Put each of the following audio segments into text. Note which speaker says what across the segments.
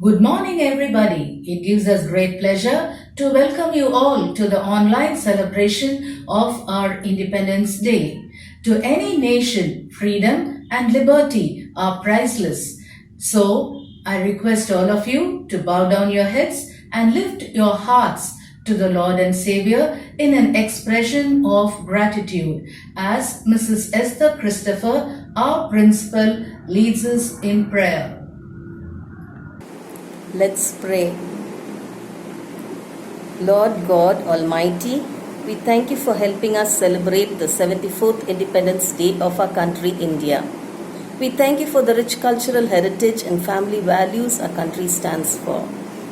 Speaker 1: Good morning, everybody. It gives us great pleasure to welcome you all to the online celebration of our Independence Day. To any nation, freedom and liberty are priceless. So, I request all of you to bow down your heads and lift your hearts to the Lord and Savior in an expression of gratitude as Mrs. Esther Christopher, our principal, leads us in prayer.
Speaker 2: Let's pray. Lord God Almighty, we thank you for helping us celebrate the 74th Independence Day of our country, India. We thank you for the rich cultural heritage and family values our country stands for.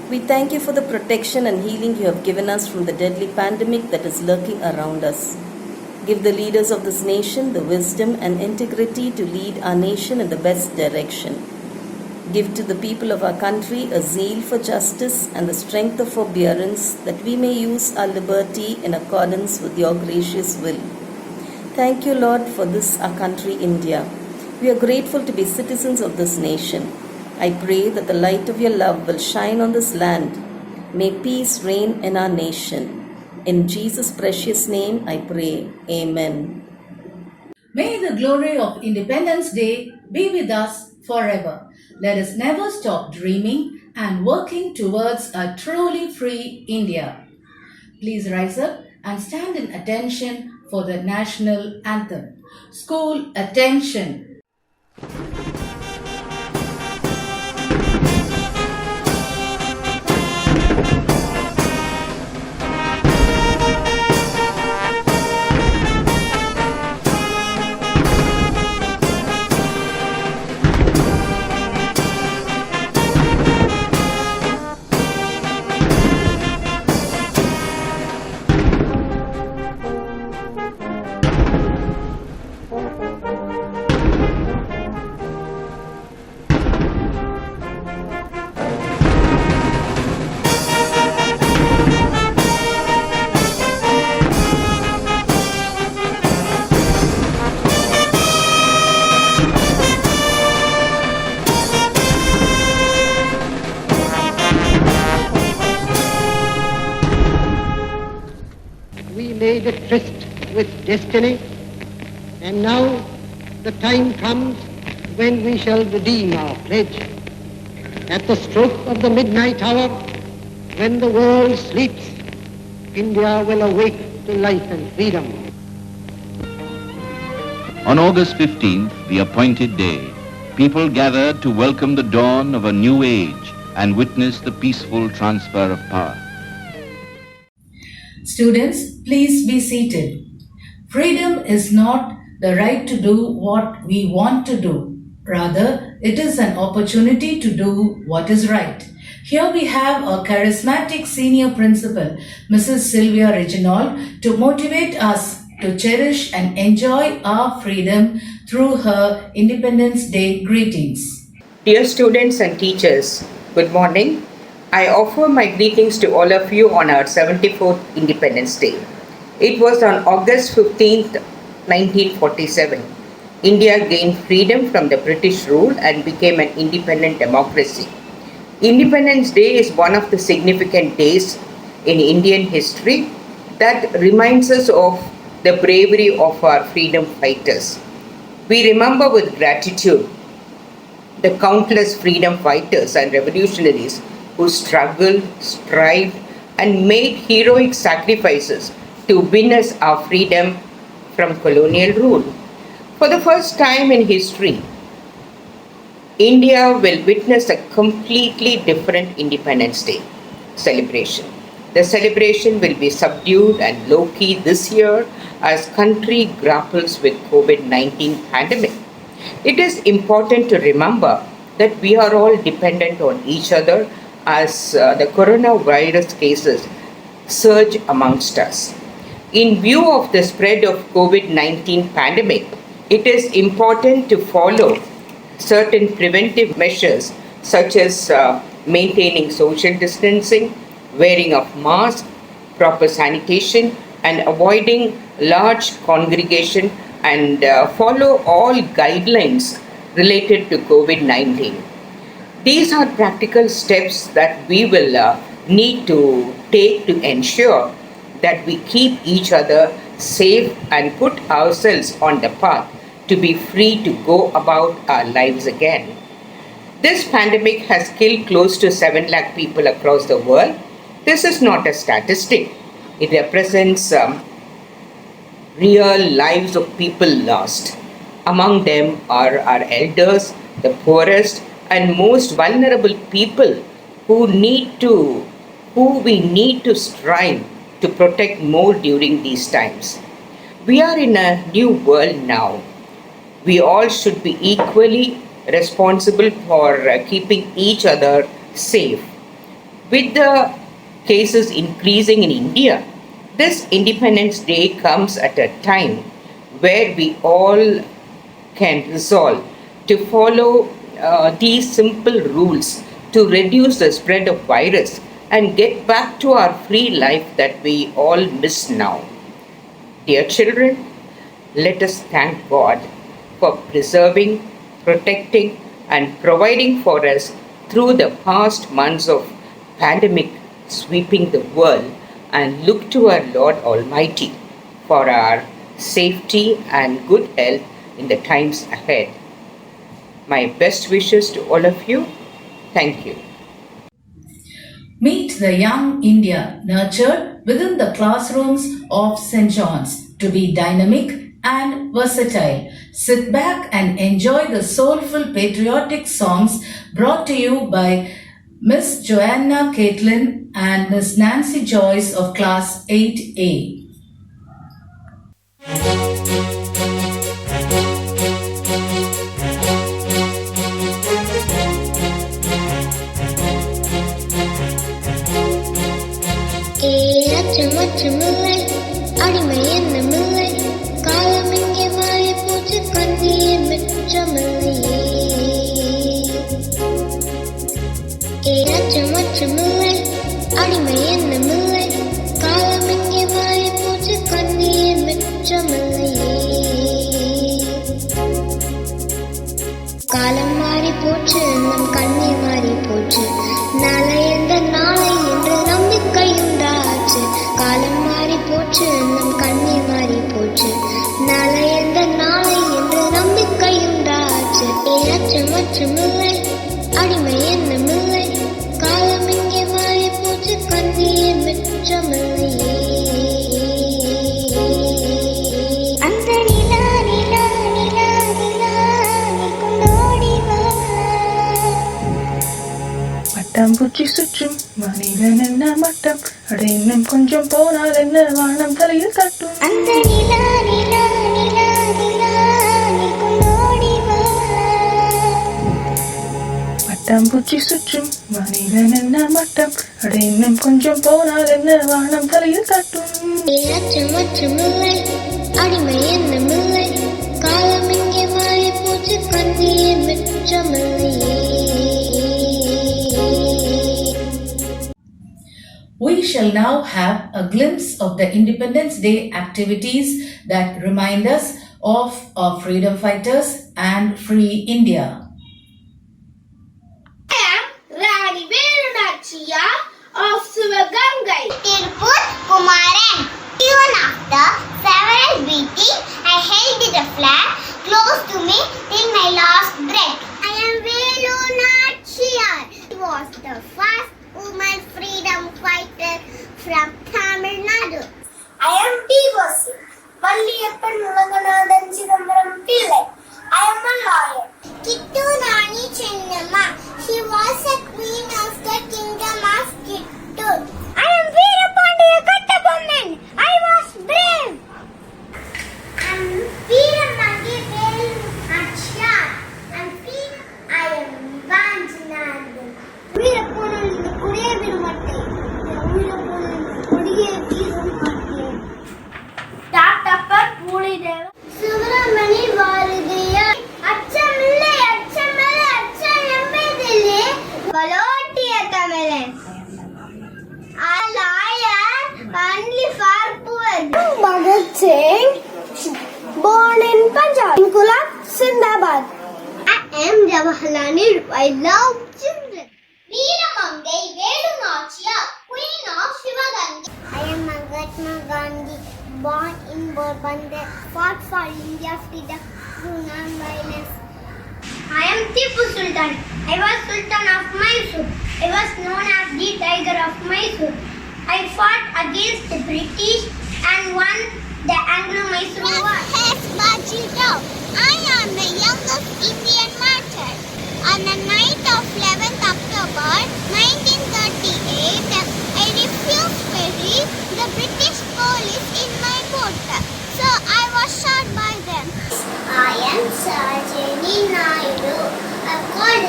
Speaker 2: We thank you for the protection and healing you have given us from the deadly pandemic that is lurking around us. Give the leaders of this nation the wisdom and integrity to lead our nation in the best direction. Give to the people of our country a zeal for justice and the strength of forbearance that we may use our liberty in accordance with your gracious will. Thank you, Lord, for this our country, India. We are grateful to be citizens of this nation. I pray that the light of your love will shine on this land. May peace reign in our nation. In Jesus' precious name I pray. Amen.
Speaker 1: May the glory of Independence Day be with us forever. Let us never stop dreaming and working towards a truly free India. Please rise up and stand in attention for the national anthem. School attention.
Speaker 3: We made a tryst with destiny, and now the time comes when we shall redeem our pledge. At the stroke of the midnight hour, when the world sleeps, India will awake to life and freedom.
Speaker 4: On August 15th, the appointed day, people gathered to welcome the dawn of a new age and witness the peaceful transfer of power.
Speaker 1: Students, please be seated. Freedom is not the right to do what we want to do. Rather, it is an opportunity to do what is right. Here we have a charismatic senior principal, Mrs. Sylvia Reginald, to motivate us to cherish and enjoy our freedom through her Independence Day greetings.
Speaker 5: Dear students and teachers, good morning. I offer my greetings to all of you on our 74th Independence Day. It was on August 15th, 1947. India gained freedom from the British rule and became an independent democracy. Independence Day is one of the significant days in Indian history that reminds us of the bravery of our freedom fighters. We remember with gratitude the countless freedom fighters and revolutionaries who struggled, strived, and made heroic sacrifices to win us our freedom from colonial rule. For the first time in history, India will witness a completely different Independence Day celebration. The celebration will be subdued and low-key this year as country grapples with COVID-19 pandemic. It is important to remember that we are all dependent on each other as the coronavirus cases surge amongst us. In view of the spread of COVID-19 pandemic, it is important to follow certain preventive measures such as maintaining social distancing, wearing of masks, proper sanitation, and avoiding large congregation and follow all guidelines related to COVID-19. These are practical steps that we will need to take to ensure that we keep each other safe and put ourselves on the path to be free to go about our lives again. This pandemic has killed close to 7 lakh people across the world. This is not a statistic. It represents real lives of people lost. Among them are our elders, the poorest and most vulnerable people who we need to strive to protect more during these times. We are in a new world now. We all should be equally responsible for keeping each other safe. With the cases increasing in India, this Independence Day comes at a time where we all can resolve to follow these simple rules to reduce the spread of virus and get back to our free life that we all miss now. Dear children, let us thank God for preserving, protecting, and providing for us through the past months of pandemic sweeping the world, and look to our Lord Almighty for our safety and good health in the times ahead. My best wishes to all of you. Thank you.
Speaker 1: Meet the young India nurtured within the classrooms of St. John's to be dynamic and versatile. Sit back and enjoy the soulful patriotic songs brought to you by Miss Joanna Caitlin and Miss Nancy Joyce of Class 8A.
Speaker 6: அச்சமில்லை அடிமை என்னமில்லை காலம் இங்கே மாறி போச்சு கண்ணீர் மிச்சமில்லையே அச்சமில்லை அடிமை என்னமில்லை காலம் இங்கே மாறி போச்சு கண்ணீர் மிச்சமில்லையே காலம் மாறி போச்சு நம் கண்ணீர் மாறி போச்சு நாளை எந்த நாளை என்று நம்பிக்கையுண்டாச்சு காலம் மாறி போச்சு நம் கண்ணீர் மாறி போச்சு நாளை எந்த நாளை என்று நம்பிக்கையுண்டாச்சு அச்சமில்லை அடிமை என்னமில்லை காலம் இங்கே மாறி போச்சு கண்ணீர் மிச்சமில்லையே அந்த நிலா நிலா நிலா நிலா நீ கொண்டோடி வா
Speaker 7: பட்டாம்பூச்சி சுற்றும் மனிதன் என்ன மட்டம் அட இன்னும் கொஞ்சம் போனால் என்ன வானம் தலையில் தட்டும்
Speaker 6: அந்த நிலா நிலா நிலா நிலா நீ கொண்டோடி வா
Speaker 7: பட்டாம்பூச்சி சுற்றும் மனிதன் என்ன மட்டம் அட இன்னும் கொஞ்சம் போனால் என்ன வானம் தலையில் தட்டும்
Speaker 6: அச்சமில்லை அடிமை என்னமில்லை காலம் இங்கே மாறி போச்சு கண்ணீர் மிச்சமில்லையே
Speaker 1: We shall now have a glimpse of the Independence Day activities that remind us of our freedom fighters and free India.
Speaker 8: I am Rani Velunachiya of Sivagangai.
Speaker 9: Tirupur Kumaran. Even after several beatings, I held the flag close to me till my last breath. I am Velunachiya. She was the first woman freedom fighter from Tamil Nadu.
Speaker 8: I am Devasu Malliyappan Mulanganathan Chidambaram Pillai. I am a lawyer.
Speaker 9: Kittu Rani Chennamma. She was a queen of the kingdom of Kittur.
Speaker 8: I am Veerapandiya Kattabomman. I was brave.
Speaker 9: I am Veeramangi Velu Jawaharlal I love children. Veeramangai Velu Nachiyar, Queen of Shivaganga. I am Mahatma Gandhi, born in Porbandar, fought for India freedom through non-violence. I am Tipu Sultan. I was Sultan of Mysore. I was known as the Tiger of Mysore. I fought against the British and won the Anglo-Mysore War. I am the youngest Indian martyr. On the night of 11th October 1938, I refused to leave the British police in my boat. So I was shot by them. I am Sarojini Naidu. I called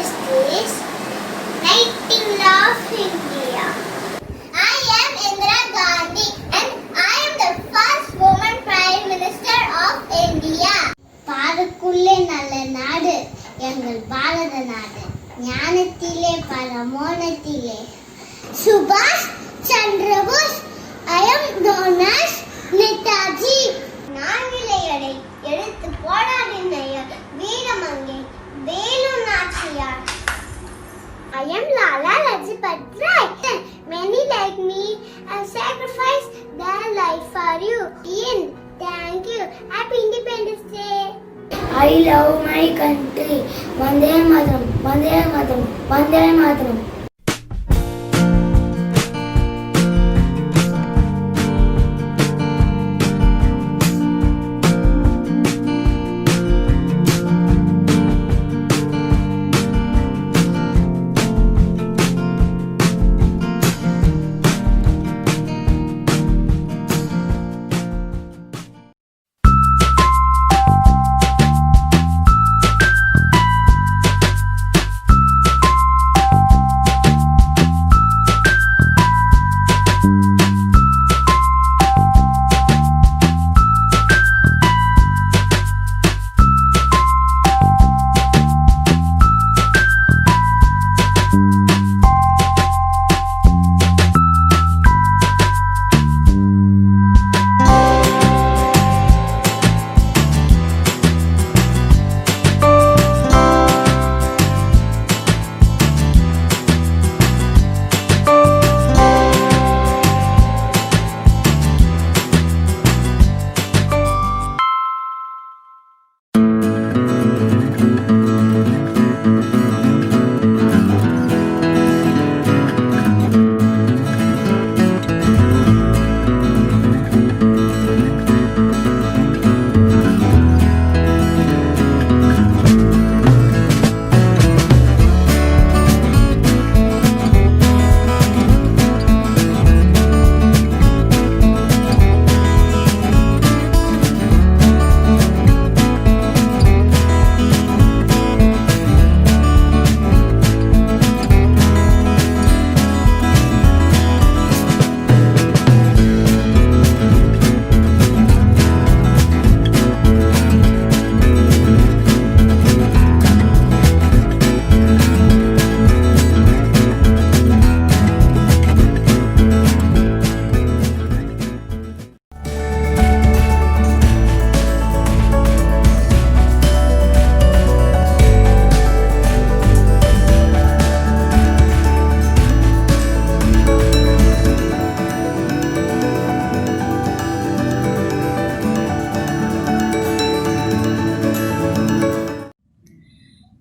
Speaker 9: this Nightingale of India. I am Indira Gandhi and I am the first woman Prime Minister of India. பாருக்குள்ளே நல்ல நாடு எங்கள் பாரத நாடு ஞானத்திலே பரமோனத்திலே சுபாஷ் Chandrabose I am known as Netaji நான்கிளையடை எடுத்து போராடினைய வீரமங்கை Velu Nachiyar I am Lala Lajpat Rai. Many like me have sacrificed their life for you. Ian, thank you. Happy Independence Day. I love my country. Vande Mataram, Vande Mataram, Vande Mataram.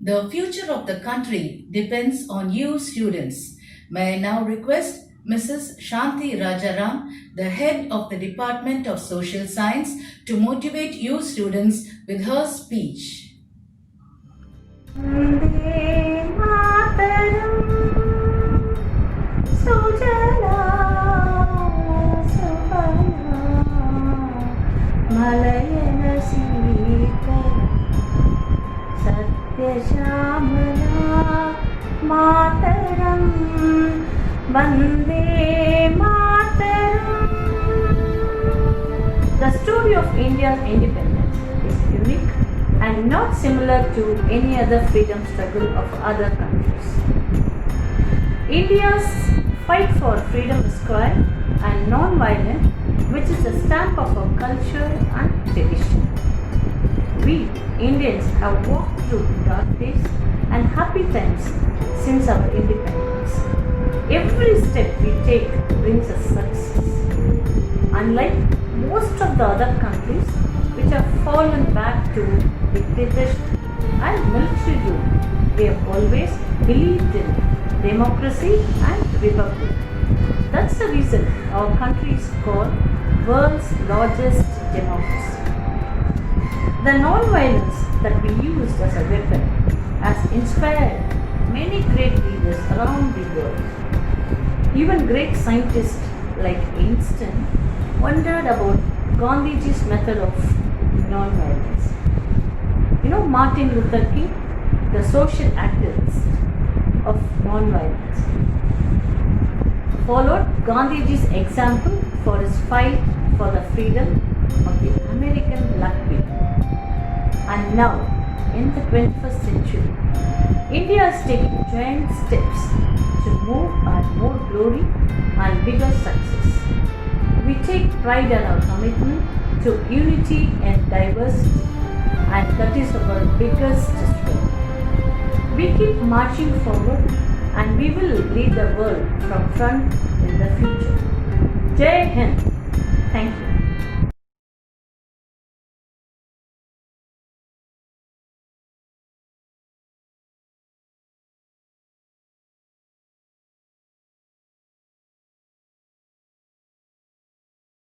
Speaker 1: The future of the country depends on you students. May I now request Mrs. Shanti Rajaram, the head of the Department of Social Science, to motivate you students with her speech.
Speaker 10: The story of India's independence is unique and not similar to any other freedom struggle of other countries. India's fight for freedom is quiet and non-violent, which is the stamp of our culture and tradition. We Indians have walked through dark days and happy times since our independence. Every step we take brings us success. Unlike most of the other countries which have fallen back to dictatorship and military rule, we have always believed in democracy and republic. That's the reason our country is called world's largest democracy. The non-violence that we used as a weapon has inspired many great leaders around the world. Even great scientists like Einstein wondered about Gandhiji's method of non-violence. Martin Luther King, the social activist of non-violence, followed Gandhiji's example for his fight for the freedom of the American black people. And now, in the 21st century, India is taking giant steps to move our more glory and bigger success. We take pride in our commitment to unity and diversity, and that is our biggest strength. We keep marching forward and we will lead the world from front in the future. Jai Hind. Thank you.